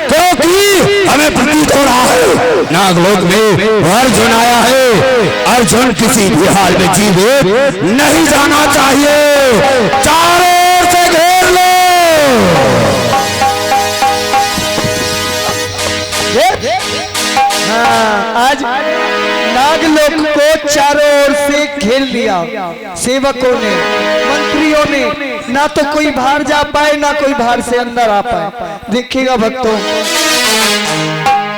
क्योंकि हमें प्रतीत हो रहा है नागलोक में अर्जुन आया है। अर्जुन किसी भी हाल में जीवित नहीं जाना चाहिए। चारों ओर से घेर लो। आज नागलोक को चारों ओर से घेर लिया सेवकों ने, मंत्रियों ने। ना तो कोई बाहर जा पाए, ना कोई बाहर से अंदर आ पाए। देखिएगा भक्तों,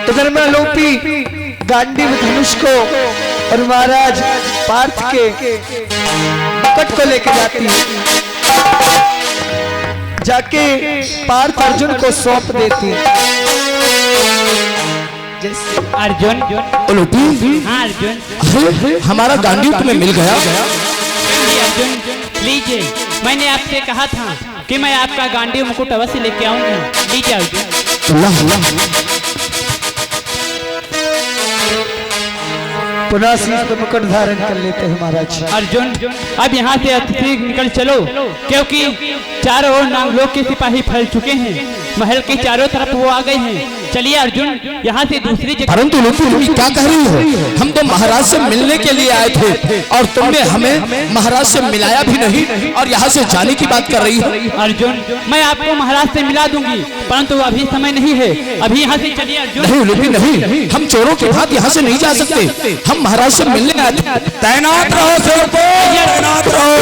इधर में आलोपी गांडीव धनुष को और महाराज पार्थ के मुकुट को लेके जाती है। जाके पार्थ अर्जुन को सौंप देती है। अर्जुन हाँ अर्जुन, हमारा गांडीव तुम्हें मिल गया। अर्जुन लीजिए, मैंने आपसे कहा था कि मैं आपका गांडीव मुकुट अवश्य लेके आऊंगा। लीजिए अर्जुन। पुनः शीश पे मुकुट धारण कर लेते हैं महाराज। अर्जुन अब यहाँ से अतिशीघ्र निकल चलो, क्योंकि चारों ओर नागलोक के सिपाही फैल चुके हैं। महल के चारों तरफ वो आ गए हैं। चलिए अर्जुन, यहाँ से दूसरी जगह। परंतु तुम क्या कह रही हो? हम तो महाराज से मिलने के लिए आए थे और तुमने हमें महाराज से मिलाया भी नहीं और यहाँ से जाने की बात कर रही हो। अर्जुन मैं आपको महाराज से मिला दूंगी, परंतु अभी समय नहीं है। अभी यहाँ से चलिए अर्जुन। नहीं लुपी नहीं, हम चोरों के हाथ यहाँ से नहीं जा सकते। हम महाराज से मिलने आए थे। तैनात रहो सेवकों, तैनात रहो।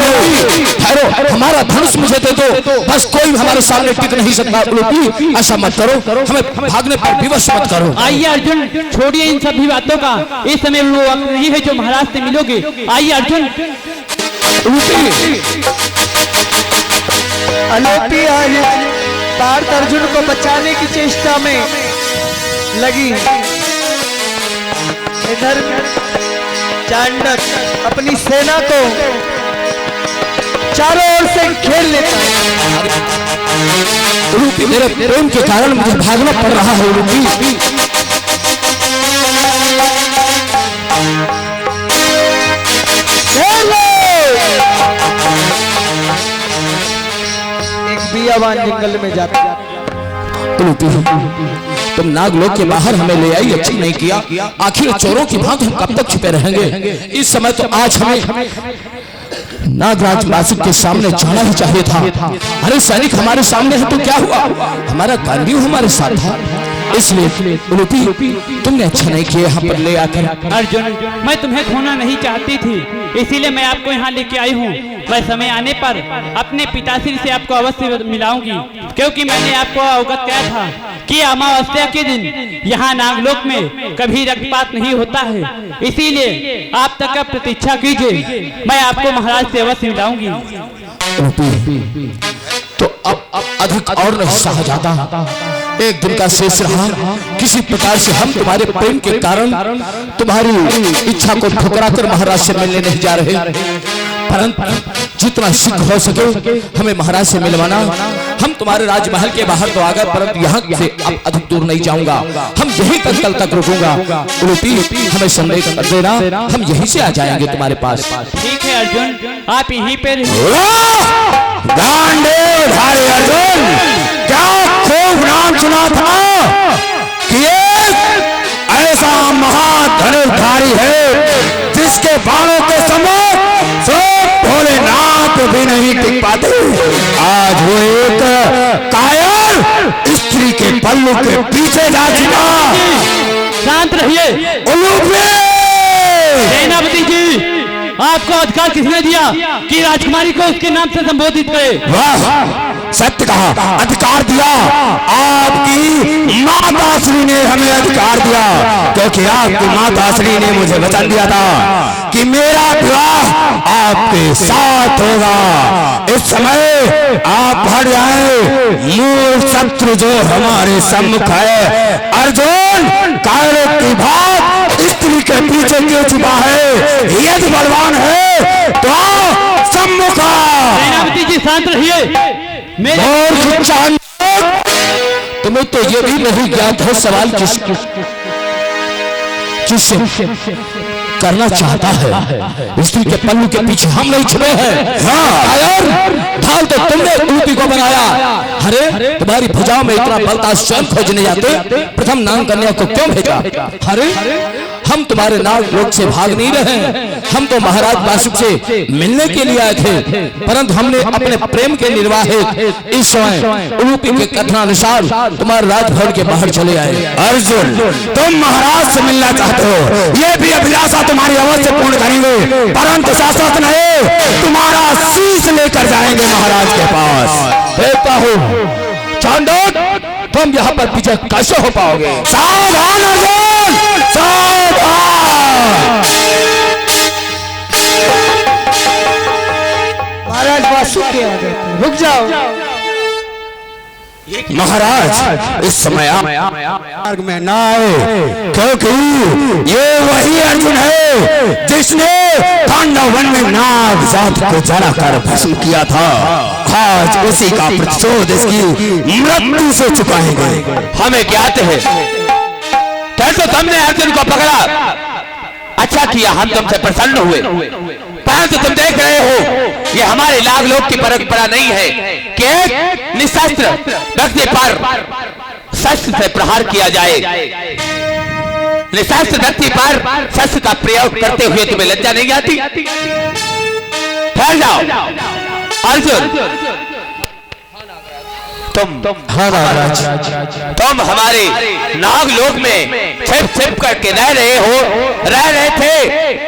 ठहरो, हमारा धनुष मुझे दे दो, बस कोई हमारे सामने टिक नहीं सकता। लुपी ऐसा मत करो, हमें भागने पर विवश मत करो। आइए अर्जुन, छोड़िए इन सभी बातों का। इस समय वो वक्त नहीं है जो महाराज से मिलोगे। आइए अर्जुन। आलोपी आज पार्थ अर्जुन को बचाने की चेष्टा में लगी। इधर चांडक अपनी सेना को चारों ओर से घेर लेता है। रूपी मेरे प्रेम के कारण मुझे भागना पड़ रहा है। रूपी एक बियावान जंगल में जाता। तुम नागलोक के बाहर हमें ले आई, अच्छी नहीं किया। आखिर चोरों की भांति हम कब तक छुपे रहेंगे? इस समय तो आज हमें नागराज वासुक के सामने जाना ही चाहिए था। अरे सैनिक हमारे सामने है तो क्या हुआ? हमारा गांडीव हमारे साथ था, इसलिए लुपी तुमने अच्छा नहीं किया यहाँ पर ले आकर। अर्जुन मैं तुम्हें खोना नहीं चाहती थी, इसीलिए मैं आपको यहाँ लेके आई हूँ। मैं समय आने पर अपने पिताश्री से आपको अवश्य मिलाऊंगी, क्योंकि मैंने आपको अवगत किया था कि अमावस्या के दिन यहाँ नागलोक में कभी रक्तपात नहीं होता है। इसीलिए आप तक का प्रतीक्षा कीजिए, मैं आपको महाराज से अवश्य मिलाऊंगी। तो अब अधिक और नहीं सहा जाता। एक दिन का शेष रहा, किसी प्रकार से हम तुम्हारे प्रेम के कारण तुम्हारी इच्छा को ठुकरा कर महाराज से मिलने नहीं जा रहे, परंतु जितना शीघ्र हो सके हमें महाराज से मिलवाना। हम तुम्हारे राजमहल के बाहर तो आ गए, परंतु यहाँ से अब अधिक दूर नहीं जाऊंगा। हम यहीं कल तक रुकूंगा। उलूपी हमें संदेश कर देना, हम यहीं से आ जाएंगे तुम्हारे पास। ठीक है अर्जुन, आप यहीं पे गांडीवधारी अर्जुन, क्या खूब नाम सुना था कि ऐसा महाधनुर्धारी है जिसके बाणों के सम्मुख भोलेनाथ भी नहीं टिक पाते। आज वो एक कायर स्त्री के पल्लू के पीछे जा चुका। शांत रहिए। सेनापति जी, आपको अधिकार किसने दिया कि राजकुमारी को उसके नाम से संबोधित करे? वाह, सत्य कहा। अधिकार दिया आपकी माताश्री ने हमें अधिकार दिया, क्योंकि आपकी माताश्री ने मुझे वचन दिया था कि मेरा विवाह आपके साथ होगा। इस समय आप हट जाएं, मूल शत्रु जो हमारे सम्मुख है अर्जुन कायरों की भाग स्त्री के पीछे क्यों छुपा है? यदि बलवान है तो सम्मुख। सेनापति जी शांत रहिए। तुम्हें तो ये भी नहीं ज्ञात है सवाल किससे? करना चाहता है। स्त्री के पल्लू के पीछे हम नहीं छुपे हैं। हाँ यार, ढाल तो तुमने ऊटी को बनाया। अरे तुम्हारी भुजाओं में इतना बल था, स्वयं खोजने जाते प्रथम नाग कन्या को क्यों भेजा? अरे हम तुम्हारे नाग लोक से भाग नहीं रहे, हम तो महाराज वासुक से मिलने के लिए आए थे, परंतु हमने अपने प्रेम के निर्वाह इस समय उलूपी के कथनानुसार तुम्हारे राजभवन के बाहर चले आए। अर्जुन, तुम महाराज से मिलना चाहते हो, ये भी अभिलाषा तुम्हारी अवश्य पूर्ण करेंगे, परंतु शाश्वत नहीं, तुम्हारा शीश लेकर जाएंगे महाराज के पास। देखता हूँ चांडक, तुम यहाँ पर विजय कैसे हो पाओगे? सावधान अर्जुन, सावधान। महाराज वासुकी आ गए, रुक जाओ महाराज। इस समय मार्ग में ना आए, क्योंकि ये वही अर्जुन है जिसने पांडव वन में नाग जात को जलाकर भस्म किया था। आज उसी का प्रतिशोध इसकी मृत्यु से चुकाएंगे। हमें ज्ञात है कैसे तुमने अर्जुन को पकड़ा। अच्छा किया, हम तुमसे प्रसन्न हुए, परंतु तुम देख रहे हो ये हमारे नाग लोक की परंपरा नहीं है कि एक निशस्त्र व्यक्ति पर शस्त्र से प्रहार किया जाए। निशस्त्र व्यक्ति पर शस्त्र का प्रयोग करते हुए तुम्हें लज्जा नहीं आती? ठहर जाओ अर्जुन, तुम हमारे नागलोक में छिप करके रह रहे थे,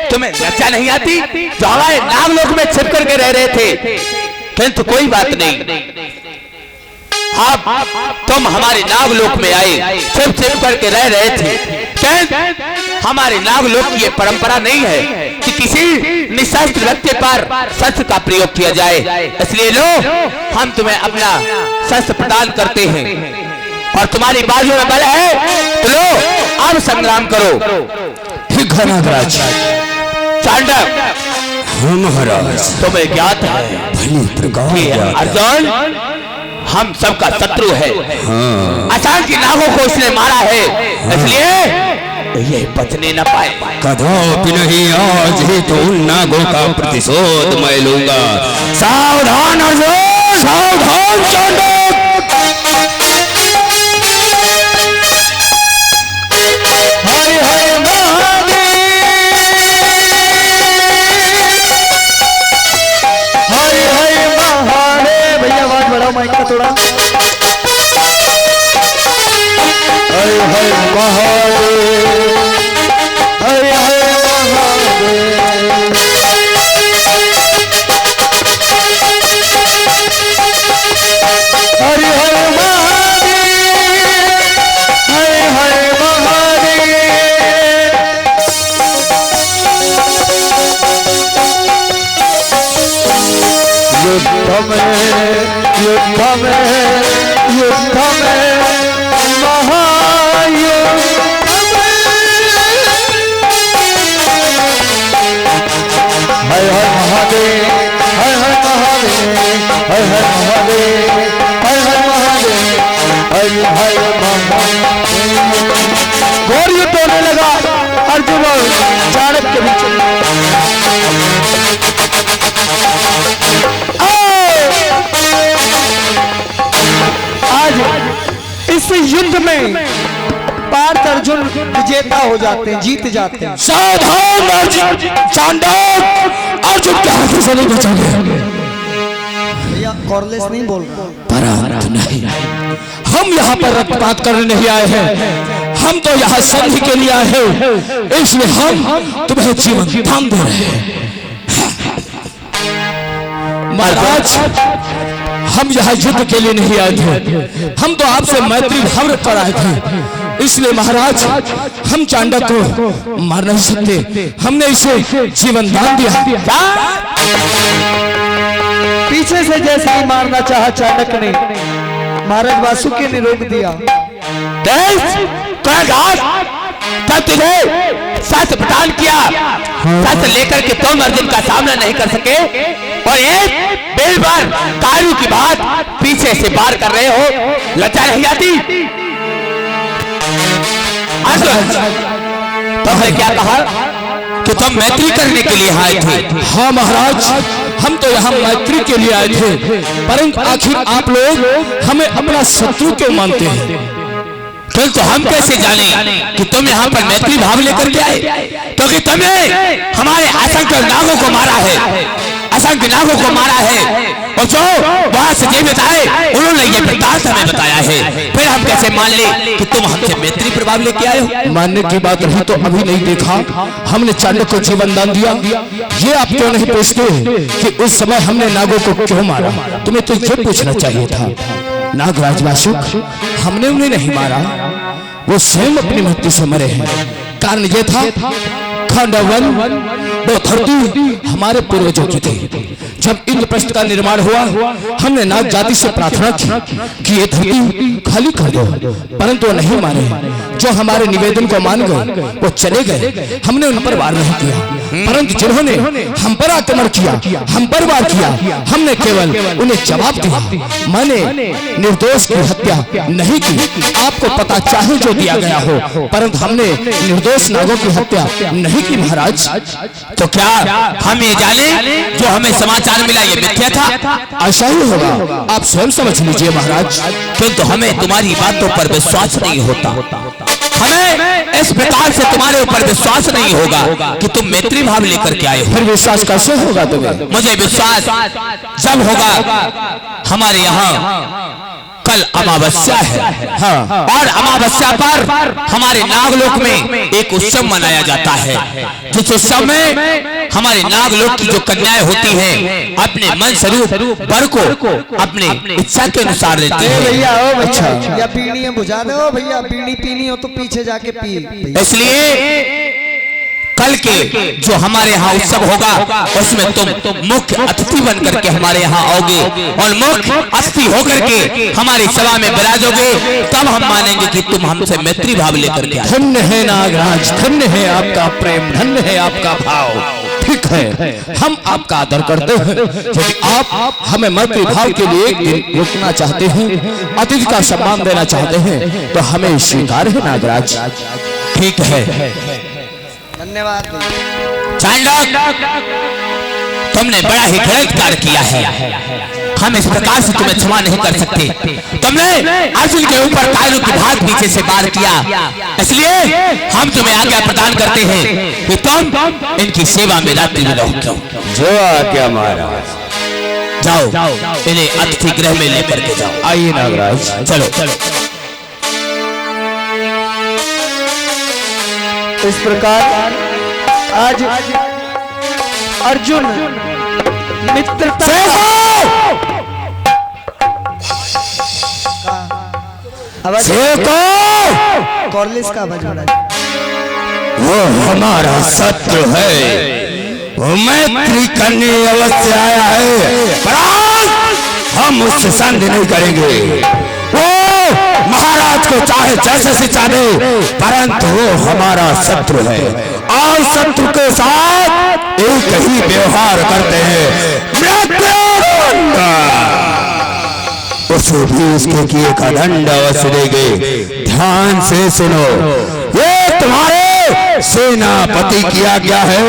तुम्हें लज्जा नहीं आती? जो हमारे नागलोक में छिप करके रह रहे थे, किंतु कोई बात नहीं, हाँ तुम हमारे नागलोक में आए, छिप करके रह रहे थे। हमारे नागलोक की ये परंपरा नहीं है कि किसी निशस्त्र व्यक्ति पर शस्त्र का प्रयोग किया जाए, इसलिए लो हम तुम्हें अपना शस्त्र प्रदान करते हैं और तुम्हारी बाजू में बल है तो लो अब संग्राम करो। ठीक है नागराज। चांडक, महाराज तुम्हें ज्ञात है कि अर्जुन हम सबका शत्रु है। अचानक नागों को उसने मारा है, इसलिए ये बचने न पाए। कदापि नहीं, आज ही तो उन नागों का प्रतिशोध मैं लूंगा। सावधान अर्जुन, सावधान चांडक। हरे हरे महादेव, हरे हरे महादेव। भैया आवाज बढ़ाओ माइक का थोड़ा। हरे हरे महादेव, हरे हरे महादेव, हरे हरे महादेव, हरे हरे महादेव। युद्ध में हर हर महादेव, हर हर महादेव, हर हर महादेव, हर हर महादेव, हर हर महादेव। घोर युद्ध होने लगा अर्जुन और चाणक्य के बीच। आज इस युद्ध में पार्थ अर्जुन विजेता हो जाते हैं, जीत जाते हैं। सावधान अर्जुन, चांडक, अर्जुन के हाथ से नहीं बचोगे। भैया कॉर्लेस नहीं बोल रहा, परंतु नहीं, हम यहाँ पर रक्तपात करने नहीं आए हैं, हम तो यहाँ संधि के लिए आए हैं, इसलिए हम तुम्हें जीवन दान दे रहे हैं। महाराज, हम यहाँ युद्ध के लिए नहीं आए थे, हम तो आपसे मैत्री भाव रख कर आए थे, इसलिए महाराज हम चांडक को मार नहीं सकते, हमने इसे जीवन दान दिया। पीछे से जैसे ही मारना चाहा चाणक्य ने, महाराज वासुकी ने रोक दिया। तब तुझे शस्त्र प्रदान किया, शस्त्र लेकर के तुम अर्जुन का सामना नहीं कर सके और एक बेल बार कारू की बात पीछे से पार कर रहे हो, लज्जा नहीं आती? अर्जुन, तुमने क्या कहा कि कि तुम मैत्री करने के लिए आए थे। हाँ महाराज, हम तो यहाँ मैत्री के लिए आए थे, परंतु आखिर आप लोग हमें अपना शत्रु क्यों मानते हैं? किंतु हम कैसे जाने कि तुम यहाँ पर मैत्री भाव लेकर के आए? क्योंकि तुमने हमारे असंख्य नागों को मारा है, असंख्य नागों को मारा है, और जो वहां से जीवित आए उन्होंने ये वृत्तांत हमें बताया है। फिर हम कैसे मान ले कि तुम हमसे मैत्री प्रभाव लेके आए हो? मानने की बात रही तो अभी नहीं देखा, हमने चाणक्य को जीवन दान दिया। ये आप क्यों नहीं पूछते कि उस समय हमने नागों को क्यों मारा? तुम्हें तो ये पूछना चाहिए था। नागराज वासुक, हमने उन्हें नहीं मारा, वो स्वयं अपनी मृत्यु से मरे हैं। कारण ये था, खांडवन वो धरती हमारे पूर्वजों की थी। जब इंद्रप्रस्थ का निर्माण हुआ, हमने नाग जाति से प्रार्थना की कि ये धरती खाली कर दो, परंतु वो नहीं माने। जो हमारे निवेदन को मान गए वो चले गए। हमने उन पर वार नहीं किया, परंतु जिन्होंने हम पर आक्रमण किया, हम पर वार किया, हमने केवल उन्हें जवाब दिया। मैंने निर्दोष की हत्या नहीं की। आपको पता चाहे जो दिया गया हो, परंतु हमने निर्दोष नागों की हत्या नहीं की महाराज। तो क्या हम ये जाने जो हमें समाचार मिला ये मिथ्या था? ऐसा ही होगा, आप स्वयं समझ लीजिए महाराज। किंतु हमें तुम्हारी बातों पर विश्वास नहीं होता। हमें इस प्रकार से तुम्हारे ऊपर विश्वास नहीं होगा कि तुम मैत्री भाव लेकर के आए हो। फिर विश्वास कैसे होगा तुम्हें? मुझे विश्वास जब होगा, हमारे यहाँ कल अमावस्या है। हाँ। और अमावस्या पर हमारे नागलोक में एक उत्सव मनाया जाता है, जिस उत्सव में हमारे नागलोक की जो कन्याएं होती हैं अपने मन स्वरूप वर को अपने इच्छा के अनुसार लेती हैं। भैया ओ भैया, या पीनी बुझा दो भैया, पीनी पीनी हो तो पीछे जाके पी। इसलिए कल के जो हमारे यहाँ उत्सव होगा उसमें तुम मुख्य अतिथि बन करके हमारे यहाँ आओगे और मुख्य अतिथि होकर के हमारी सभा में विराजोगे, तब हम मानेंगे कि तुम हमसे मैत्री भाव लेकर के आए। धन्य है नागराज, धन्य है आपका प्रेम, धन्य है आपका भाव। ठीक है, हम आपका आदर करते हैं। यदि आप हमें मैत्री भाव के लिए एक दिन रुकना चाहते हैं, अतिथि का सम्मान देना चाहते हैं, तो हमें स्वीकार है नागराज। ठीक है, धन्यवाद। चाणक्य, तुमने बड़ा ही गलत कार्य किया है। हम इस प्रकार से तुम्हें क्षमा नहीं कर सकते। तुमने अर्जुन के ऊपर कायरों की भाग पीछे से वार किया, इसलिए हम तुम्हें आज्ञा प्रदान करते हैं कि तुम इनकी सेवा में रात्रि में रहो। जो आज्ञा महाराज। जाओ, इन्हें अतिथि गृह में लेकर के जाओ। आइए नागराज, चलो। इस प्रकार आज अर्जुन मित्रता कॉर्लिस का आवाज बड़ा, वो हमारा शत्रु है, वो मैत्री करने अवश्य आया है, पर हम उससे संधि नहीं करेंगे। वो महाराज को चाहे जैसे से चाहे, परंतु वो हमारा शत्रु है और शत्रु के साथ एक ही व्यवहार करते हैं। उसे भी उसके किए का दंड अवश्य देंगे। ध्यान से सुनो, ये तुम्हारे सेनापति की आज्ञा है।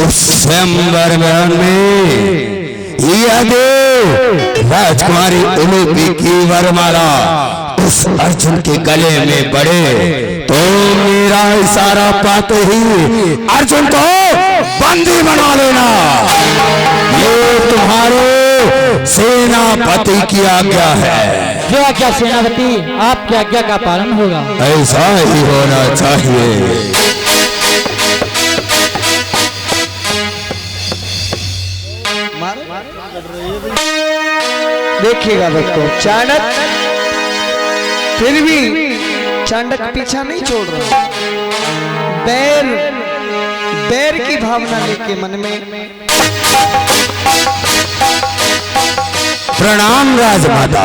उस स्वयंवर में यदि राजकुमारी उलूपी की वरमाला उस अर्जुन के गले में पड़े तो मेरा इशारा पाते ही अर्जुन को बंदी बना लेना। ये तुम्हारे सेनापति की आज्ञा है। जो आज्ञा सेनापति, आपकी आज्ञा का पालन होगा। ऐसा ही होना चाहिए। देखिएगा दोस्तों, चाणक्य फिर भी चाणक्य पीछा नहीं छोड़ रहा। बैर की भावना लेके मन में। प्रणाम राजमाता।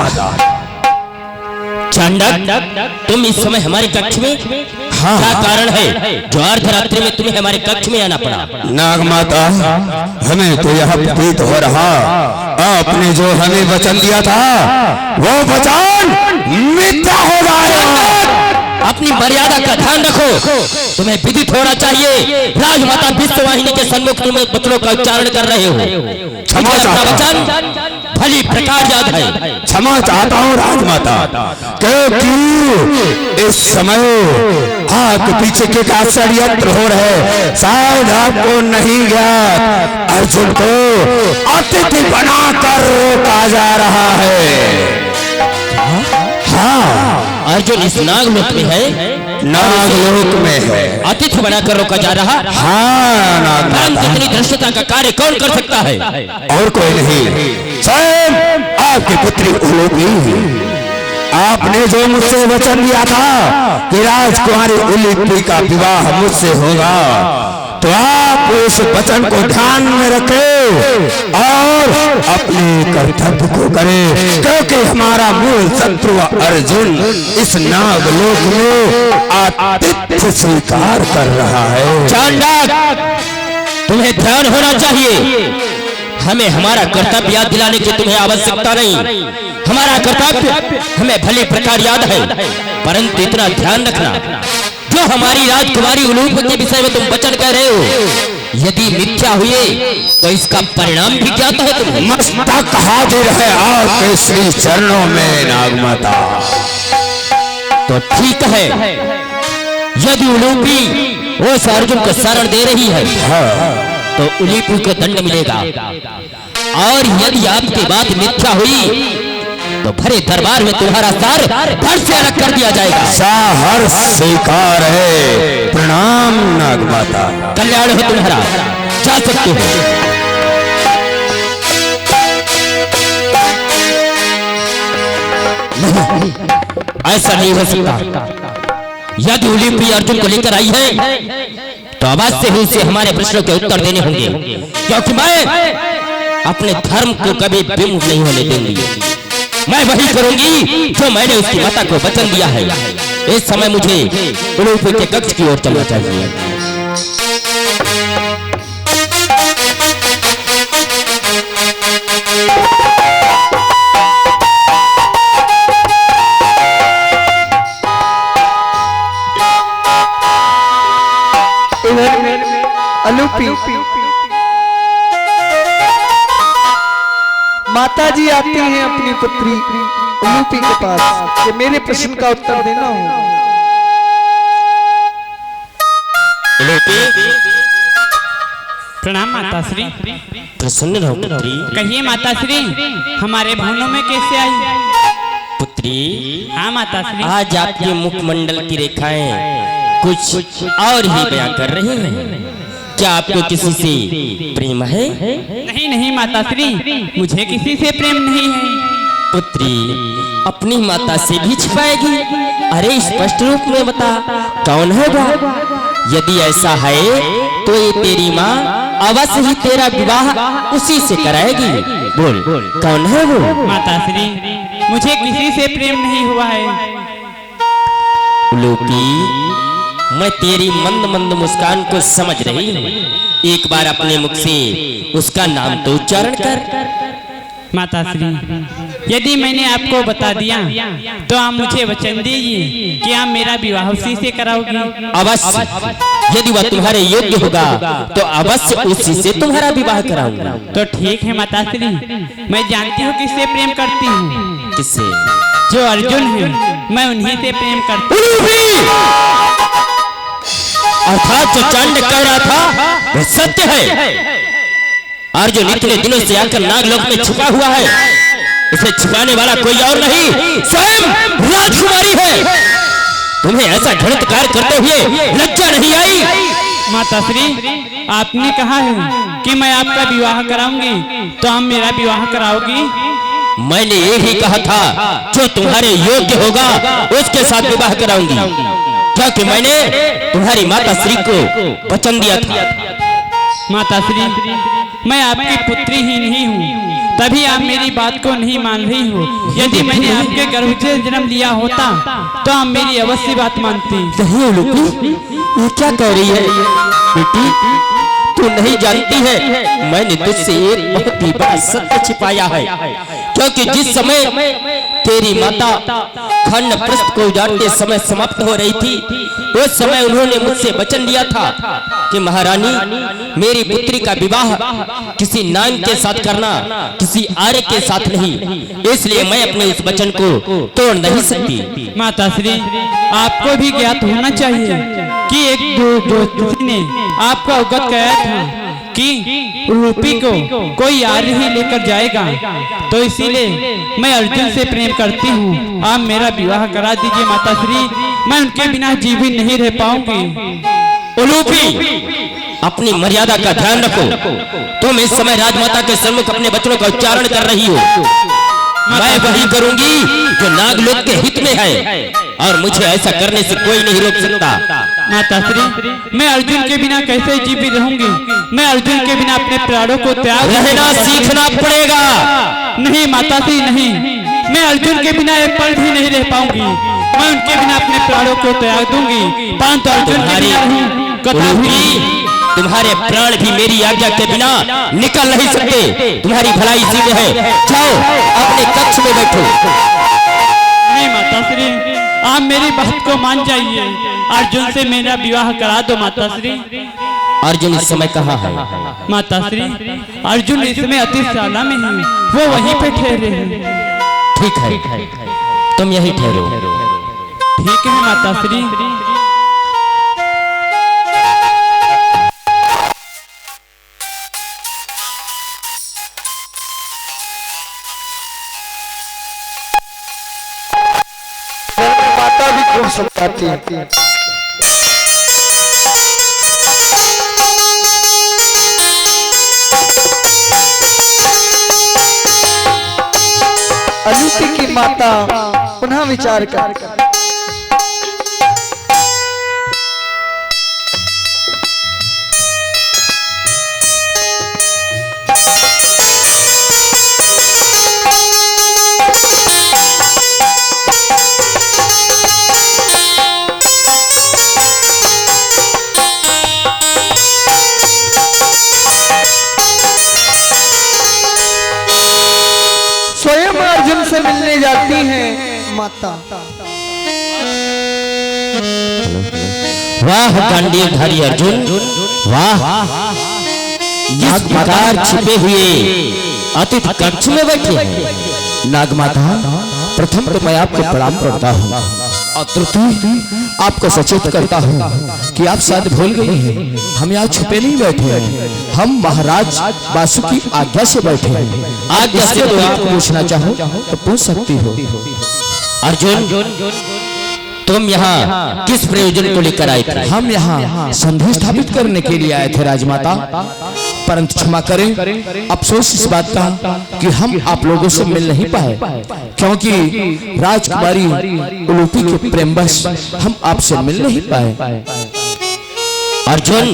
चाणक्य, तुम इस समय हमारे कक्ष में? हाँ, क्या कारण है जो अर्धरात्रि में तुम्हें हमारे कक्ष में आना पड़ा? नागमाता, हमें तो यह प्रतीत हो रहा, आपने जो हमें वचन दिया था वो वचन मिथ्या हो जाएगा। अपनी मर्यादा का ध्यान रखो। तुम्हें विदित होना चाहिए राजमाता विश्ववाहिनी के सम्मुख तुम वचनों का उच्चारण कर रहे हो। क्षमा चाहता वचन भली प्रकार याद है। क्षमा चाहता हूँ राजमाता, क्योंकि इस समय आपके पीछे के का षड्यंत्र हो रहे, शायद आपको नहीं ज्ञात अर्जुन को अतिथि बनाकर रोका जा रहा है। हाँ, अर्जुन इस नागलोक में है, नागलोक में है, अतिथि बनाकर रोका जा रहा। हाँ नागमाता, इतनी धृष्टता का कार्य कौन कर सकता है? और कोई नहीं, स्वयं आपकी पुत्री उलूपी। आपने जो मुझसे वचन दिया था कि राजकुमारी उलूपी का विवाह मुझसे होगा, तो आप उस वचन को ध्यान में रखें और अपने कर्तव्य को करें, क्योंकि हमारा मूल शत्रु अर्जुन इस नागलोक में आतिथ्य स्वीकार कर रहा है। चांडाल, तुम्हें ध्यान होना चाहिए। हमें हमारा कर्तव्य याद दिलाने की तुम्हें आवश्यकता नहीं। हमारा कर्तव्य हमें भली प्रकार याद है, परंतु इतना ध्यान रखना, जो हमारी राजकुमारी उलूप के विषय में तुम वचन कह रहे हो, यदि मिथ्या हुए तो इसका परिणाम भी ज्ञात है तुम्हें। मस्तक हाजिर है आपके श्री चरणों में नागमाता। तो ठीक है, यदि उलूपी उस अर्जुन को शरण दे रही है, तो उलूपी को दंड मिलेगा, और यदि आपकी बात मिथ्या हुई तो भरे दरबार में तुम्हारा सार धड़ से अलग कर दिया जाएगा। साहर स्वीकार है, प्रणाम नागमाता। कल्याण हो तुम्हारा, जा सकते हो। नहीं, ऐसा नहीं हो सकता। यदि उलूपी अर्जुन को लेकर आई है तो अवश्य ही उसे हमारे प्रश्नों के उत्तर देने होंगे, क्योंकि मैं अपने धर्म को कभी विमुख नहीं होने दूंगी। मैं वही करूंगी जो मैंने उसकी माता को वचन दिया है। इस समय मुझे उलूपी के कक्ष की ओर चलना चाहिए। उलूपी माता जी आती हैं अपनी पुत्री उलूपी के पास कि मेरे प्रश्न का उत्तर देना हो। प्रणाम माताश्री। प्रसन्न रहो पुत्री। कहिए माताश्री, हमारे भवनों में कैसे आई? पुत्री, हाँ माताश्री। आज आपके मुखमंडल की रेखाएं कुछ और ही बयां कर रही हैं। क्या आपको किसी से प्रेम है? नहीं नहीं माताश्री, मुझे किसी से प्रेम नहीं है। पुत्री, अपनी माता से भी छिपाएगी? अरे स्पष्ट रूप में बता, कौन है वो? यदि ऐसा है तो ये तेरी माँ अवश्य ही तेरा विवाह उसी से कराएगी। बोल, कौन है वो? माताश्री, मुझे किसी से प्रेम नहीं हुआ है। उलूपी, मैं तेरी मंद मंद मुस्कान को समझ रही हूँ। एक बार अपने मुख से उसका नाम तो उच्चारण कर। माताश्री, यदि मैंने आपको बता दिया तो आप मुझे वचन दीजिए कि आप मेरा विवाह उसी से कराओगी। अवश्य, यदि वह तुम्हारे योग्य होगा तो अवश्य उसी से तुम्हारा विवाह कराऊंगा। तो ठीक है माताश्री, मैं जानती हूँ किससे प्रेम करती हूँ। किससे? जो अर्जुन है, मैं उन्हीं से प्रेम करती हूँ। अर्थात जो चांड कह रहा था वह सत्य है। अर्जुन इतने दिनों से आकर नागलोक में छुपा हुआ है। इसे छुपाने वाला कोई और नहीं, स्वयं राजकुमारी है। तुम्हें ऐसा घृणित कार्य करते हुए लज्जा नहीं आई? माताश्री, आपने कहा है कि मैं आपका विवाह कराऊंगी, तो आप मेरा विवाह कराओगी? मैंने यही कहा था, जो तुम्हारे योग्य होगा उसके साथ विवाह कराऊंगी, क्योंकि मैंने तुम्हारी माता श्री को वचन दिया था। माताश्री, मैं आपकी पुत्री ही नहीं हूँ, तभी आप मेरी बात को नहीं मान रही हो। यदि मैंने आपके गर्भ से जन्म लिया होता तो आप मेरी अवश्य बात मानती। नहीं उलूपी, ये क्या कह रही है बेटी? तू नहीं जानती है, मैंने तुझसे एक बहुत ही बड़ा सत्य छिपाया है, क्योंकि जिस समय तेरी माता खंड पृष्ठ को उजाड़ते समय समाप्त हो रही थी, उस समय उन्होंने मुझसे वचन लिया था कि महारानी मेरी पुत्री का विवाह किसी नाग के साथ करना, किसी आर्य के साथ नहीं, इसलिए मैं अपने उस वचन को तोड़ नहीं सकती। माता श्री, आपको भी ज्ञात होना चाहिए कि एक ज्योतिषी ने आपको अवगत कराया था कि रूपी को कोई आर्य ही लेकर जाएगा, तो इसीलिए मैं अर्जुन से प्रेम करती हूँ। आप मेरा विवाह करा दीजिए माता श्री, मैं उनके बिना जीवित नहीं रह पाऊंगी। उलूपी, अपनी मर्यादा का ध्यान रखो। तुम इस समय राजमाता के सम्मुख अपने वचनों का उच्चारण कर रही हो। मैं वही करूंगी जो नागलोक के हित में है, और मुझे ऐसा करने से कोई नहीं रोक सकता। माता श्री, मैं अर्जुन के बिना कैसे जीवित रहूंगी? मैं अर्जुन के बिना अपने प्राणों को त्याग रहना सीखना पड़ेगा। नहीं माता श्री, नहीं, मैं अर्जुन के बिना एक पल भी नहीं रह पाऊंगी। मैं उनके बिना अपने प्राणों को त्याग दूंगी, परंतु अर्जुन के बिना नहीं। कथा हुई, तुम्हारे प्राण भी मेरी आज्ञा के बिना निकल नहीं सकते। तुम्हारी भलाई इसी में है। जाओ अपने कक्ष में बैठो। नहीं माता श्री, आप मेरी बात को मान जाइए, अर्जुन से मेरा विवाह करा दो माता श्री। अर्जुन इस समय कहाँ है? माता श्री, अर्जुन इसमें अतिशाला में है, वो वहीं पे ठहरे हैं। ठीक है, तुम यहीं ठहरो। ठीक है माता श्री। माता भी खूब समझाती है। अलूपी की माता पुनः विचार कर स्वयं अर्जुन से मिलने जाती हैं माता। वाह गांडीवधारी अर्जुन, वाह! किस प्रकार छिपे हुए अतिथि कक्ष में बैठे हैं। नागमाता, प्रथम तो मैं आपको प्रणाम करता हूँ, और द्वितीय आपको सचेत करता हूँ कि आप शायद भूल गई हैं, हम यहाँ छुपे नहीं बैठे हैं, हम महाराज वासु की आज्ञा से बैठे हैं। आज्ञा से तो आप पूछना चाहो तो पूछ सकती हो। अर्जुन, तुम यहाँ किस प्रयोजन को लेकर आए थे? हम यहाँ संधि स्थापित करने के लिए आए थे राजमाता, परंतु क्षमा करें, अफसोस इस बात का कि हम आप लोगों से मिल नहीं पाए, क्योंकि राजकुमारी उलूपी के प्रेमवश हम आपसे मिल नहीं पाए। अर्जुन,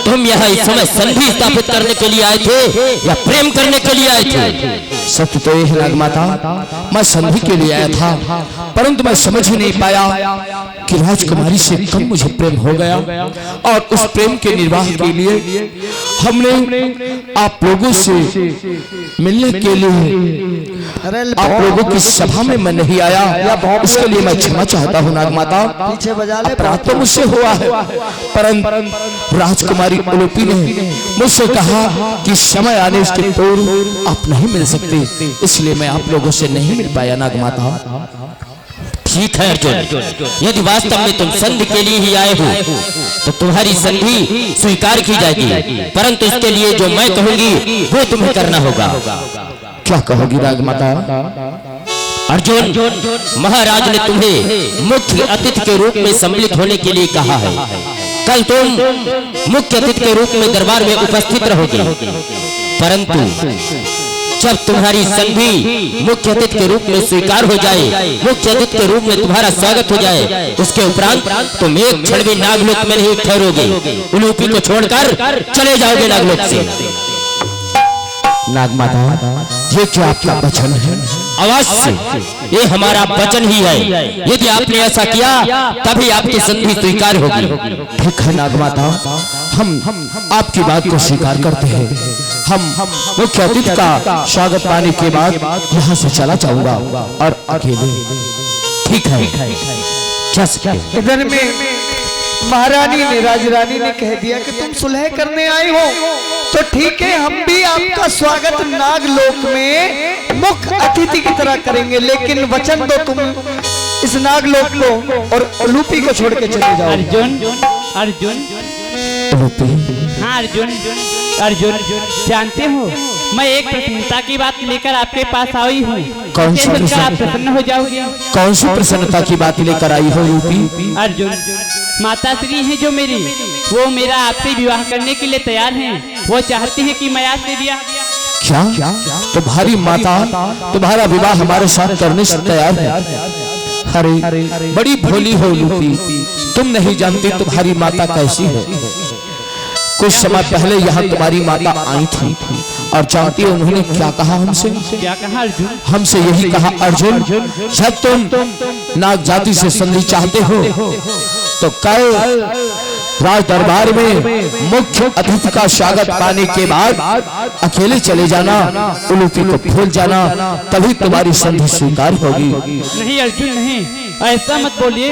तुम यहाँ इस समय संधि स्थापित करने के लिए आए थे या प्रेम करने के लिए आए थे? सत्य तो यह है नागमाता, मैं संधि के लिए आया था, परंतु मैं समझ ही नहीं पाया कि राजकुमारी से कब मुझे प्रेम हो गया, और उस प्रेम के निर्वाह के लिए हमने आप लोगों से मिलने के लिए आप लोगों की सभा में मैं नहीं आया, उसके लिए मैं क्षमा चाहता हूँ नागमाता। पीछे बजा ले, अपराध तो मुझसे हुआ है, परंतु राजकुमारी उलूपी ने मुझसे कहा कि समय आने के पूर्व आप नहीं मिल सकते, इसलिए मैं आप लोगों से नहीं मिल पाया नागमाता। ठीक है अर्जुन, यदि वास्तव में तुम संधि के लिए ही आए हो तो तुम्हारी संधि स्वीकार की जाएगी, परंतु इसके लिए जो मैं कहूंगी वो तुम्हें करना होगा। क्या कहोगी राजमाता? अर्जुन, महाराज ने तुम्हें मुख्य अतिथि के रूप में सम्मिलित होने के लिए कहा है। कल तुम मुख्य अतिथि के रूप में दरबार में उपस्थित रहोगे, परंतु जब तुम्हारी संधि मुख्य अतिथि के रूप में स्वीकार हो जाए, मुख्य अतिथि के रूप में तुम्हारा स्वागत हो जाए, उसके उपरांत तुम एक क्षण भी नागलोक में नहीं ठहरोगे, उलूपी को छोड़कर चले जाओगे नागलोक से। नागमाता, ये क्या आपका वचन है? अवश्य, ये हमारा वचन ही है। यदि आपने ऐसा किया तभी आपकी संधि स्वीकार होगी। ठीक है नागमाता, हम आपकी बात को स्वीकार करते हैं, हम मुख्य अतिथि का स्वागत पाने के बाद यहाँ से चला जाऊंगा और अकेले। ठीक है, जा सकते। इधर में महारानी ने, राजरानी ने कह दिया कि तुम सुलह करने आए हो, तो ठीक है, हम भी आपका स्वागत नागलोक में मुख्य अतिथि की तरह करेंगे, लेकिन वचन दो तुम इस नागलोक को और उलूपी को छोड़ के चले जाओ। अर्जुन, अर्जुन, हाँ अर्जुन, अर्जुन, जानते हो मैं एक प्रसन्नता की बात लेकर आपके पास आई हूँ। कौन सी आप प्रसन्न हो जाओगे? कौन सी प्रसन्नता की बात लेकर आई हो यूपी? अर्जुन, माता श्री है जो मेरी, वो मेरा आपसे विवाह करने के लिए तैयार हैं। वो चाहती है कि मैं आपसे ब्याह। क्या तुम्हारी माता तुम्हारा विवाह हमारे साथ करने से तैयार है? अरे बड़ी भोली हो यूपी, तुम नहीं जानती तुम्हारी माता कैसी है। कुछ समय पहले यहाँ तुम्हारी माता आई थी और जानती हो उन्होंने क्या कहा हमसे? क्या कहा अर्जुन? हमसे यही कहा, अर्जुन जब तुम नाग जाति से संधि चाहते हो तो कल राज दरबार में मुख्य अतिथि का स्वागत पाने के बाद अकेले चले जाना, उलूपी को भूल जाना, तभी तुम्हारी संधि स्वीकार होगी। नहीं अर्जुन नहीं, ऐसा मत बोलिए।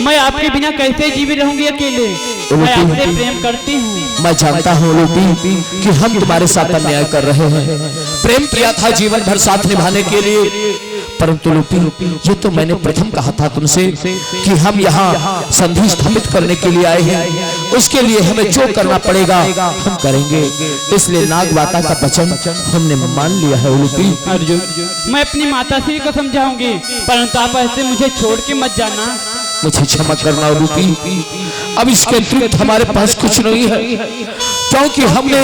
मैं आपके बिना कैसे जीवित रहूंगी अकेले? मैं आपसे प्रेम करती हूँ। मैं जानता हूँ उलूपी कि हम तुम्हारे साथ अन्याय कर रहे हैं। प्रेम किया था जीवन भर साथ निभाने के लिए, परंतु उलूपी ये तो मैंने प्रथम कहा था तुमसे कि हम यहाँ संधि स्थापित करने के लिए आए हैं, उसके लिए हमें जो करना पड़ेगा हम करेंगे। इसलिए नाग माता का वचन हमने मान लिया है उलूपी। अर्जुन, मैं अपनी माता श्री को समझाऊंगी, परंतु आप ऐसे मुझे छोड़ के मत जाना। मुझे क्षमा करना उलूपी, अब इसके अतिरिक्त हमारे पास कुछ नहीं है, क्योंकि हमने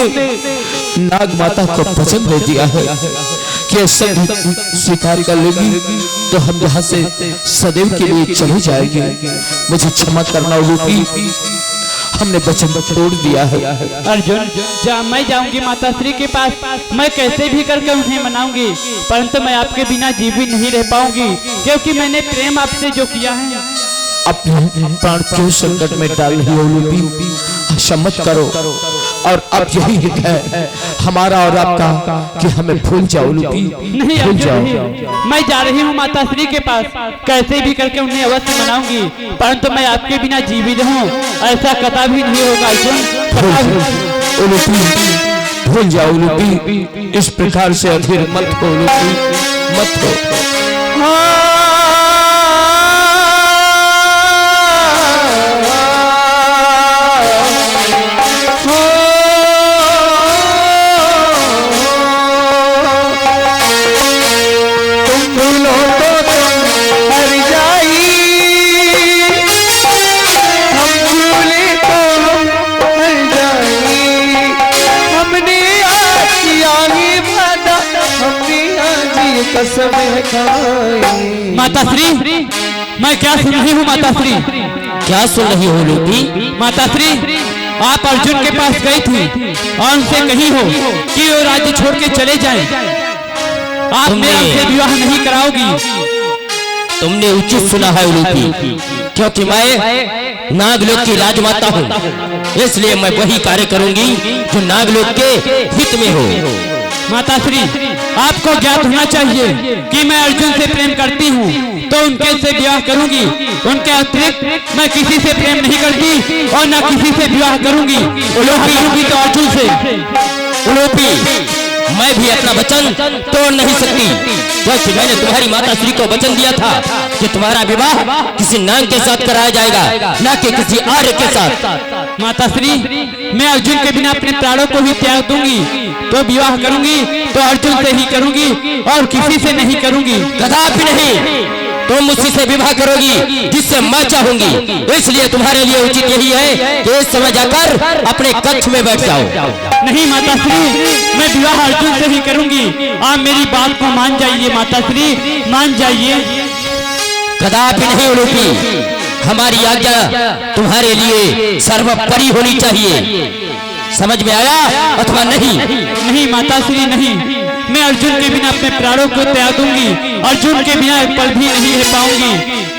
नाग माता को वचन दे दिया है कि संधि स्वीकार कर लेगी तो हम यहाँ से सदैव के लिए चले जाएंगे। मुझे क्षमा करना उलूपी, हमने वचन तोड़ दिया है। अर्जुन, मैं जाऊंगी माता श्री के पास, मैं कैसे भी करके उन्हें मनाऊंगी, परंतु मैं आपके बिना जीवित नहीं रह पाऊंगी, क्योंकि मैंने प्रेम आपसे जो किया है। अपने प्राण क्यों संकट में डाल रही हो उलूपी? क्षमा करो, और अब यही हित है हमारा और आपका कि हमें भूल जाओ उलूपी। नहीं अर्जुन, मैं जा रही हूँ माता श्री के पास, कैसे भी करके उन्हें अवश्य मनाऊंगी, परंतु मैं आपके बिना जीवित रहूं ऐसा कदापि नहीं होगा अर्जुन। उलूपी भूल जाओ उलूपी, इस प्रकार से अधीर मत हो उलूपी, मत हो। माता श्री, मैं क्या सुन रही हूँ माता श्री? क्या सुन रही हो उलूपी? माता श्री, आप अर्जुन के पास गई थी और उनसे कही हो कि वो राज्य छोड़ के चले जाएं। आप मेरा उनसे विवाह नहीं कराओगी। तुमने उचित सुना है उलूपी, क्योंकि मैं नागलोक की राजमाता हूँ, इसलिए मैं वही कार्य करूंगी जो नागलोक के हित में हो। माता श्री, आपको ज्ञात होना चाहिए कि मैं अर्जुन से प्रेम करती हूँ, तो उनके से विवाह करूंगी। उनके अतिरिक्त मैं किसी से प्रेम नहीं करती और न किसी से विवाह करूंगी। करूंगी तो अर्जुन से। उलूपी, मैं भी अपना वचन तोड़ नहीं सकती, क्योंकि मैंने तुम्हारी माता श्री को वचन दिया था कि तुम्हारा विवाह किसी नाग के साथ कराया जाएगा, न कि किसी आर्य के साथ। माता श्री, मैं अर्जुन के बिना अपने प्राणों को ही त्याग दूंगी, तो विवाह करूंगी तो अर्जुन से ही करूंगी और किसी से नहीं करूंगी। कदापि नहीं, तुम मुझसे से विवाह करोगी जिससे मैं चाहूंगी। इसलिए तुम्हारे लिए उचित यही है कि इस समय जाकर अपने कक्ष में बैठ जाओ। नहीं माता श्री, मैं विवाह अर्जुन से ही करूंगी। आप मेरी बात को मान जाइए माता श्री, मान जाइए। कदापि नहीं उलूपी, हमारी आज्ञा तुम्हारे लिए सर्वोपरि होनी चाहिए। समझ में आया अथवा नहीं? नहीं माता श्री नहीं, मैं अर्जुन के बिना अपने प्राणों को त्याग दूंगी अर्जुन के बिना एक पल भी नहीं रह पाऊंगी।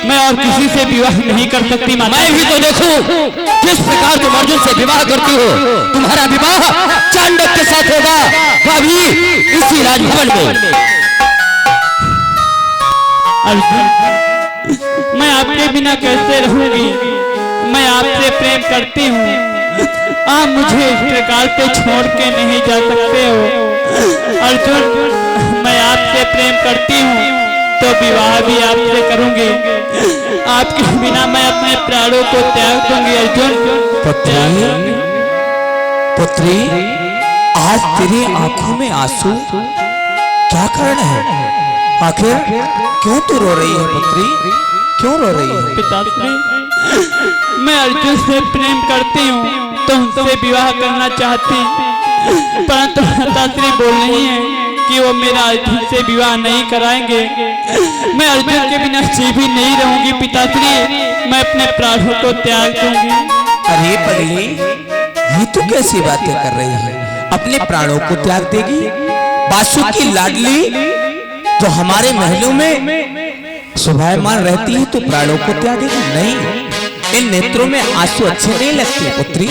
मैं और किसी से विवाह नहीं कर सकती माता। मैं भी तो देखूं किस प्रकार तुम अर्जुन से विवाह करती हो। तुम्हारा विवाह चांडक के साथ होगा, वह भी इसी राजभवन में। अर्जुन, मैं आपके बिना कैसे रहूंगी? मैं आपसे प्रेम करती हूँ, आप मुझे इस प्रकार से छोड़ के नहीं जा सकते हो। अर्जुन, मैं आपसे प्रेम करती हूँ तो विवाह भी आपसे करूंगी। आपके बिना मैं अपने प्राणों को त्याग दूंगी। अर्जुन पुत्री, पुत्री, आज तेरी आंखों में आंसू क्या कारण है? आखिर क्यों तू रो रही है पुत्री? क्यों रो रही है? पिताश्री, मैं अर्जुन से प्रेम करती हूँ तो उनसे विवाह करना चाहती, परंतु पिताश्री बोल रही है कि वो मेरा अर्जुन से विवाह नहीं कराएंगे। मैं अर्जुन के बिना जी भी नहीं रहूंगी पिताश्री, मैं अपने प्राणों को त्याग दूंगी। अरे पगली, ये तू कैसी बातें कर रही है? अपने प्राणों को त्याग देगी? बासु की लाडली तो हमारे महलों में शोभायमान रहती है तो प्राणों को त्यागेगी? नहीं, इन नेत्रों में आंसू अच्छे नहीं लगते पुत्री,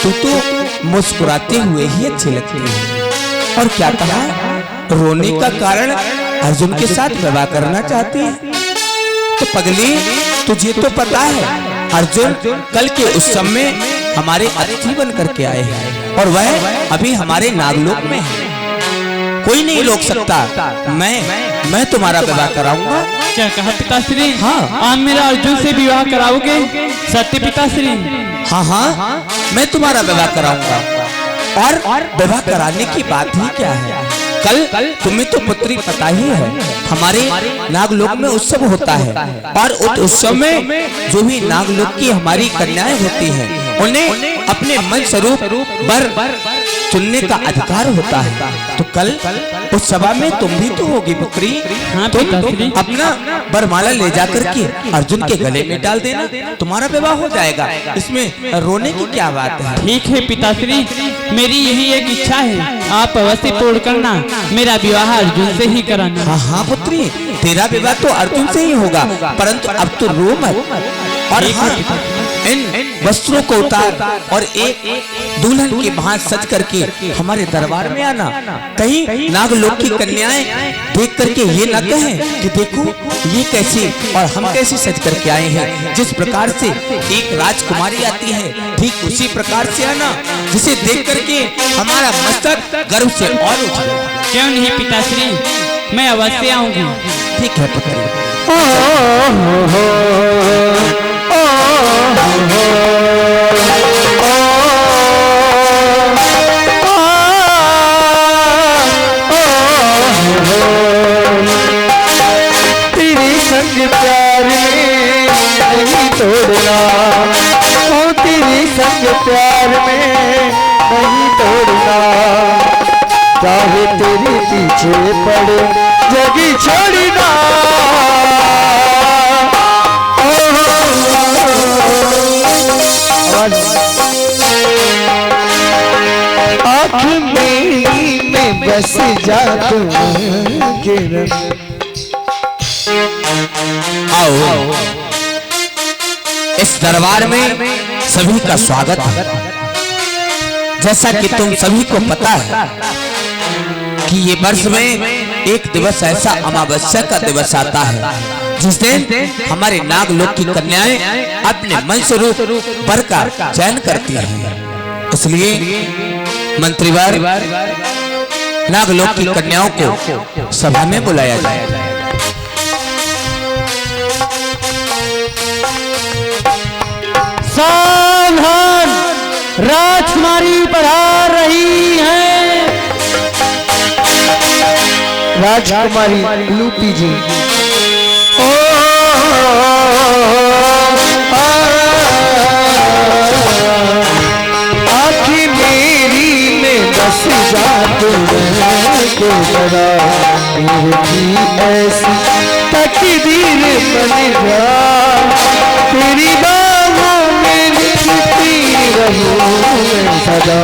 तू तो मुस्कुराते हुए ही अच्छी लगती है। और क्या कहा? रोने का कारण अर्जुन के साथ विवाह करना चाहती है? तो पगली, तुझे तो पता है अर्जुन कल के उस समय हमारे अतिथि बन करके आए हैं और वह अभी हमारे नागलोक में है। कोई नहीं रोक सकता। मैं तुम्हारा विवाह कराऊंगा। क्या कहा पिताश्री? हाँ। आप मेरा अर्जुन से विवाह कराओगे? सत्य पिताश्री? हाँ हाँ, मैं तुम्हारा विवाह कराऊंगा। और विवाह कराने की बात ही क्या है? कल तुम्हें तो पुत्री पता ही है, हमारे नागलोक में उत्सव होता है और उस उत्सव में जो भी नागलोक की हमारी कन्याएं होती हैं उन्हें अपने मन स्वरूप वर चुनने का अधिकार होता है। तो कल उस सभा में तुम भी तो होगी पुत्री। हाँ, तुम पिताश्री। अपना वरमाला ले जाकर के अर्जुन के गले में डाल देना, तुम्हारा विवाह हो जाएगा। इसमें रोने की क्या बात है? ठीक है पिताश्री, मेरी यही एक इच्छा है, आप अवश्य पूर्ण करना, मेरा विवाह अर्जुन से ही कराना। हाँ हाँ पुत्री, तेरा विवाह तो अर्जुन से ही होगा, परंतु अब तो रो मत। और हाँ, इन वस्त्रों को उतार और एक दुल्हन की भांति सज करके हमारे दरबार में आना। कहीं नागलोक की कन्याएं देख करके ये न कहें कि देखो ये कैसी और हम कैसी सज करके आए हैं। जिस प्रकार से एक राजकुमारी आती है, ठीक उसी प्रकार से आना जिसे देख करके हमारा मस्तक गर्व से और उठ जाए। क्यों नहीं पिताश्री, मैं अवश्य आऊंगी। ठीक है पुत्री। तेरे संग प्यार में नहीं तोड़ना, ओ तेरे संग प्यार में नहीं तोड़ना, चाहे तेरे पीछे पड़े जगी छोड़ना। आँख मेरी में बस जा तुम किरण। आओ, इस दरबार में सभी का स्वागत है। जैसा कि तुम सभी को पता है कि ये वर्ष में एक दिवस ऐसा अमावस्या का दिवस आता है जिस दिन हमारे नागलोक की कन्याएं अपने मन स्वरूप वर का चयन करती हैं। इसलिए मंत्रीवर नागलोक की कन्याओं को सभा में बुलाया जाए। सावधान, राजकुमारी पधार रही हैं। राजकुमारी लूपी जी। आँखें मेरी में बस जा तुमको बड़ा मेरी ऐसी तकदीर बन जा, तेरी बाहों में लिपटी रहूं में सदा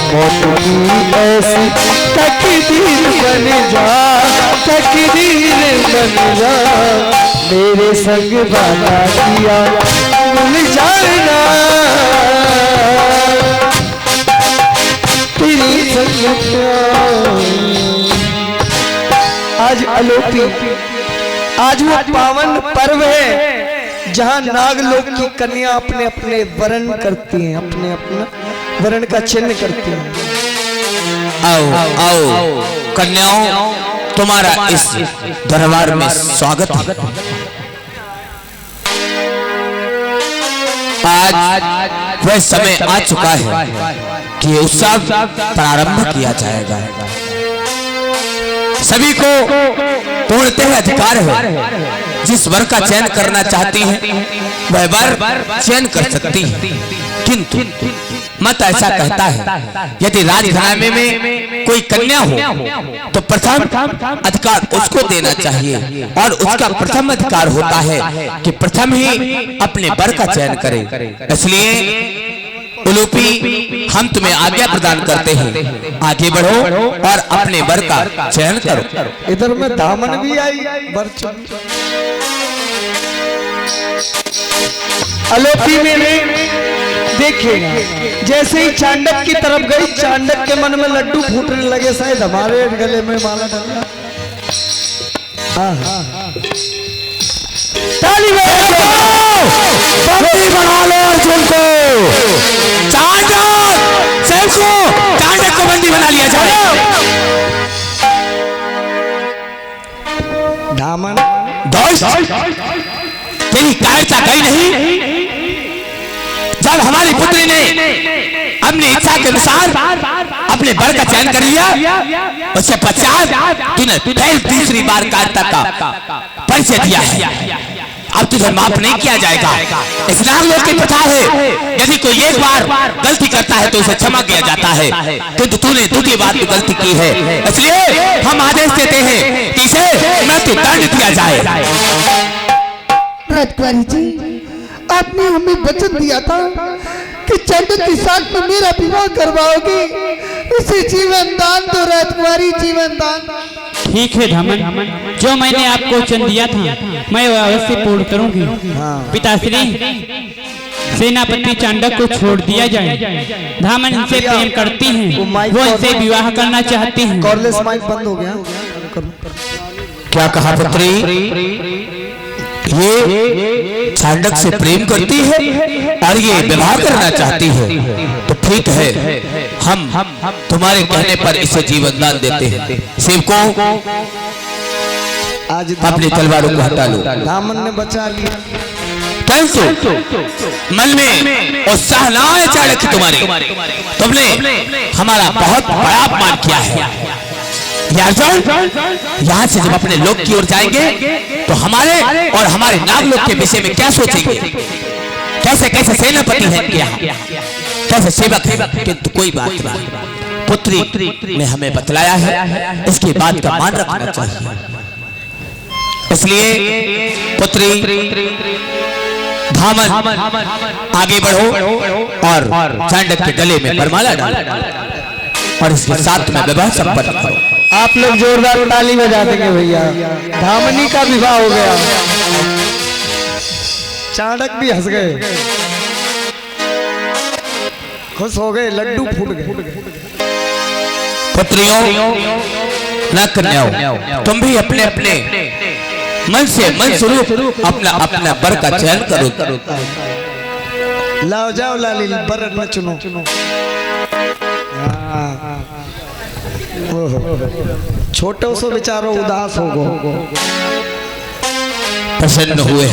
मौत की ऐसी तकदीर बन जा, तकदीर बन जा। मेरे संग वादा किया भूल जाना, तेरी संग आज अलोपी, आज वो पावन पर्व है जहाँ नागलोक की कन्या अपने अपने वरण करती हैं, अपने अपना वरण का चिन्ह करती हैं। आओ आओ कन्याओं, तुम्हारा इस दरबार में स्वागत है। आज वह समय आ चुका है कि उत्सव प्रारंभ किया जाएगा। सभी को पूर्णतः अधिकार है, जिस वर का चयन करना चाहती हैं वह वर चयन कर सकती है, किंतु मत ऐसा कहता है यदि राजघराने में कोई कन्या हो तो प्रथम अधिकार उसको देना चाहिए, और उसका प्रथम अधिकार होता है कि प्रथम ही अपने वर का चयन करे। इसलिए उलूपी, हम तुम्हें आज्ञा प्रदान करते हैं, आगे बढ़ो और अपने वर का चयन करो। इधर में दामन भी आई, वर अलोपी में देखिएगा, जैसे ही चांडक की तरफ गई, चांडक के मन में लड्डू फूटने लगे, शायद हमारे गले में माला डाला। ताली बना लो अर्जुन को, चांडक को बंदी बना लिया जाए। दामन तेरी कायरता गई नहीं? जब हमारी पुत्री ने अपनी इच्छा के अनुसार अपने वर का चयन कर लिया, उससे पश्चात तूने फिर तीसरी बार कायरता का परिचय दिया है। अब तुझे माफ नहीं किया जाएगा। इस नागलोक की प्रथा है, यदि कोई एक बार गलती करता है तो उसे क्षमा किया जाता है, किंतु तूने दूसरी बार भी गलती की है, इसलिए हम आदेश देते हैं कि इसे मृत्युदंड दिया जाए। राजकुमारी जी, आपने हमें वचन दिया था कि चांडक के साथ में मेरा विवाह करवाओगी, इसे जीवन दान दो राजकुमारी, जीवन दान। ठीक है धामन, जो मैंने आपको वचन दिया था मैं वह अवश्य पूर्ण करूंगी। पिताश्री, सेनापति चांडक को छोड़ दिया जाए। धामन इनसे प्रेम करती हैं, वो इनसे विवाह करना चाहती हैं। कॉर्डलेस माइक बंद हो गया। क्या कहा पुत्री? ये चांडक से प्रेम करती है और ये विवाह करना चाहती है, तो ठीक है, हम तुम्हारे कहने पर इसे जीवन दान देते हैं। सेवकों, आज अपनी तलवारों को हटा लो। दामन ने बचा लिया। मन में उत्साह ना आए चाणक्य तुम्हारे, तुमने हमारा बहुत बड़ा अपमान किया है। यहाँ से जब अपने लोक की ओर जाएंगे तो हमारे और हमारे नागलोक के विषय में क्या सोचेंगे? कैसे कैसे सेनापति हैं क्या, कैसे सेवक हैं, किंतु कोई बात नहीं, पुत्री ने हमें बतलाया है, इसकी बात का मान रखना चाहिए। इसलिए पुत्री धामन, आगे बढ़ो और चांडक के गले में वरमाला डालो और इसके साथ में विवाह संपन्न करो। आप लोग जोरदार ताली बजा देंगे भैया। धामनी का विवाह हो गया। चाणक भी हंस गए, खुश हो गए, लड्डू फूट गए। पुत्रियों, न कन्याओं, तुम भी अपने अपने मन से मन स्वरूप अपना अपना वर का चयन करो। लाओ जाओ लाली, वर न चुनो। छोटे से बेचारो उदास हो गो, प्रसन्न हुए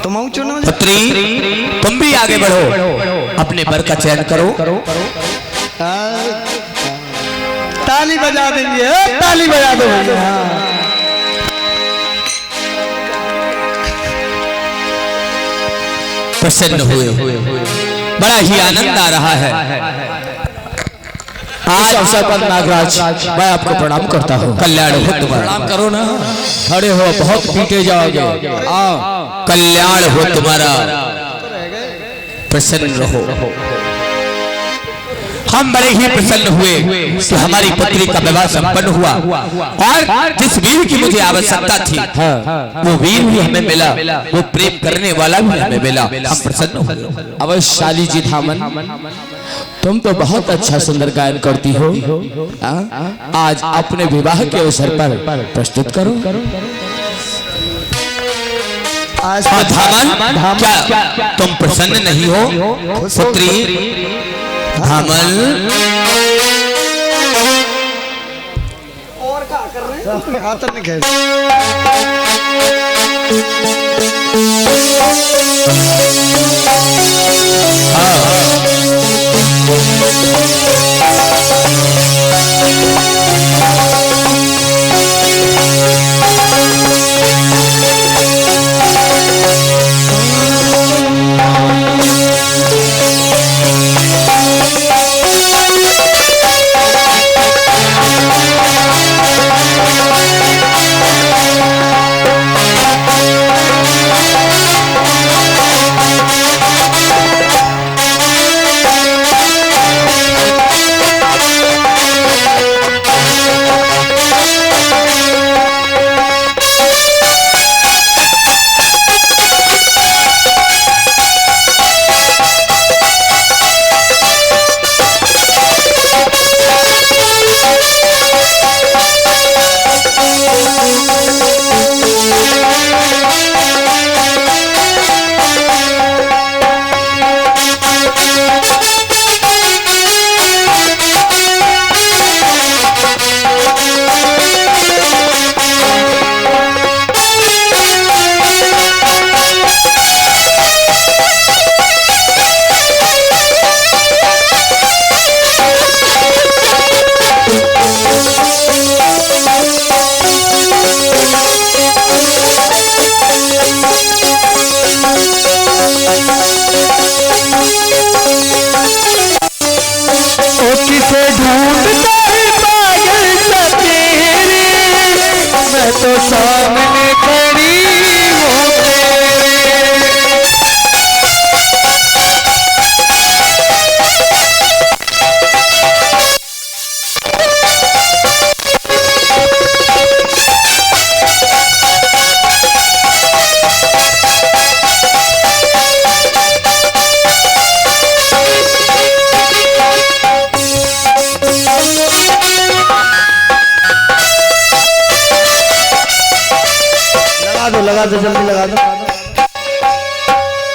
तुम चुनो। पुत्री, तुम भी आगे बढ़ो, अपने वर का चयन करो। ताली बजा देंगे, ताली बजा दो। प्रसन्न हुए, बड़ा ही आनंद आ रहा है। आज अवसर पर नागराज, मैं आपको प्रणाम करता हूँ। कल्याण हो तुम्हारा। प्रणाम करो ना, खड़े हो, बहुत पीटे जाओगे। कल्याण हो तुम्हारा, प्रसन्न रहो। हम बड़े ही प्रसन्न हुए कि हमारी पुत्री का विवाह संपन्न हुआ और जिस वीर की मुझे आवश्यकता थी वो वीर भी हमें मिला, वो प्रेम करने वाला भी हमें मिला। हम प्रसन्न हुए। अवश्य शाली जी धामन, तुम तो बहुत अच्छा सुंदर गायन करती हो। आज अपने विवाह के अवसर पर प्रस्तुत करो। आज धामन, क्या तुम प्रसन्न नहीं हो पुत्री? धामन, और क्या कर रहे हैं? हाथ नहीं खेल। तो सामने खड़ी हूँ तेरे। लगा दो जल्दी लगा दो।